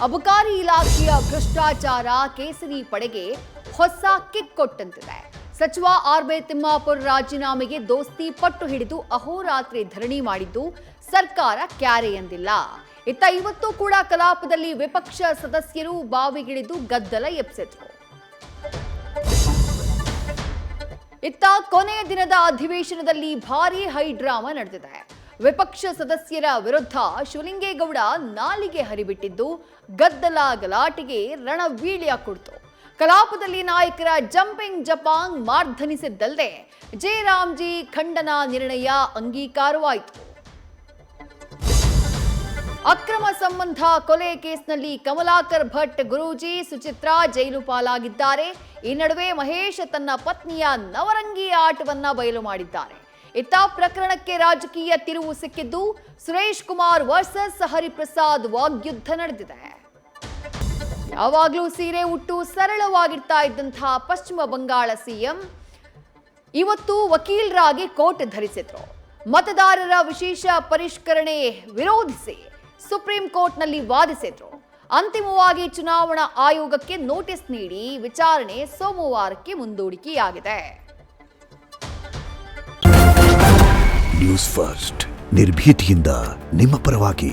ಅಬಕಾರಿ ಇಲಾಖೆಯ ಭ್ರಷ್ಟಾಚಾರ ಕೇಸರಿ ಪಡೆಗೆ ಹೊಸ ಕಿಕ್ ಕೊಟ್ಟಂತಿದೆ. ಸಚಿವ ಆರ್.ಬಿ. ತಿಮ್ಮಾಪುರ್ ರಾಜೀನಾಮೆಗೆ ದೋಸ್ತಿ ಪಟ್ಟು ಹಿಡಿದು ಅಹೋರಾತ್ರಿ ಧರಣಿ ಮಾಡಿದ್ದು ಸರ್ಕಾರ ಕ್ಯಾರೆ ಎಂದಿಲ್ಲ. ಇತ್ತ ಇವತ್ತು ಕೂಡ ಕಲಾಪದಲ್ಲಿ ವಿಪಕ್ಷ ಸದಸ್ಯರು ಬಾವಿಗಿಳಿದು ಗದ್ದಲ ಎಬ್ಬಿಸಿದ್ರು. ಇತ್ತ ಕೊನೆಯ ದಿನದ ಅಧಿವೇಶನದಲ್ಲಿ ಭಾರೀ ಹೈಡ್ರಾಮಾ ನಡೆದಿದೆ. ವಿಪಕ್ಷ ಸದಸ್ಯರ ವಿರುದ್ಧ ಶಿವಲಿಂಗೇಗೌಡ ನಾಲಿಗೆ ಹರಿಬಿಟ್ಟಿದ್ದು ಗದ್ದಲ ಗಲಾಟೆಗೆ ರಣವೀಳ್ಯ ಕೊಡ್ತು. ಕಲಾಪದಲ್ಲಿ ನಾಯಕರ ಜಂಪಿಂಗ್ ಜಪಾಂಗ್ ಮಾರ್ಧನಿಸಿದ್ದಲ್ಲದೆ ಜಯರಾಮ್ಜಿ ಖಂಡನ ನಿರ್ಣಯ ಅಂಗೀಕಾರವಾಯಿತು. ಅಕ್ರಮ ಸಂಬಂಧ ಕೊಲೆ ಕೇಸ್ನಲ್ಲಿ ಕಮಲಾಕರ್ ಭಟ್ ಗುರೂಜಿ ಸುಚಿತ್ರಾ ಜೈಲು ಪಾಲಾಗಿದ್ದಾರೆ. ಈ ನಡುವೆ ಮಹೇಶ್ ತನ್ನ ಪತ್ನಿಯ ನವರಂಗಿ ಆಟವನ್ನ ಬಯಲು ಮಾಡಿದ್ದಾರೆ. ಇತ್ತ ಪ್ರಕರಣಕ್ಕೆ ರಾಜಕೀಯ ತಿರುವು ಸಿಕ್ಕಿದ್ದು ಸುರೇಶ್ ಕುಮಾರ್ ವರ್ಸಸ್ ಹರಿಪ್ರಸಾದ್ ವಾಗ್ಯುದ್ಧ ನಡೆದಿದೆ. ಯಾವಾಗಲೂ ಸೀರೆ ಉಟ್ಟು ಸರಳವಾಗಿರ್ತಾ ಇದ್ದಂತಹ ಪಶ್ಚಿಮ ಬಂಗಾಳ ಸಿಎಂ ಇವತ್ತು ವಕೀಲರಾಗಿ ಕೋಟ್ ಧರಿಸಿದ್ರು. ಮತದಾರರ ವಿಶೇಷ ಪರಿಷ್ಕರಣೆ ವಿರೋಧಿಸಿ ಸುಪ್ರೀಂ ಕೋರ್ಟ್ನಲ್ಲಿ ವಾದಿಸಿದ್ರು. ಅಂತಿಮವಾಗಿ ಚುನಾವಣಾ ಆಯೋಗಕ್ಕೆ ನೋಟಿಸ್ ನೀಡಿ ವಿಚಾರಣೆ ಸೋಮವಾರಕ್ಕೆ ಮುಂದೂಡಿಕೆಯಾಗಿದೆ. ನ್ಯೂಸ್ ಫಸ್ಟ್ ನಿರ್ಭೀತಿಯಿಂದ ನಿಮ್ಮ ಪರವಾಗಿ.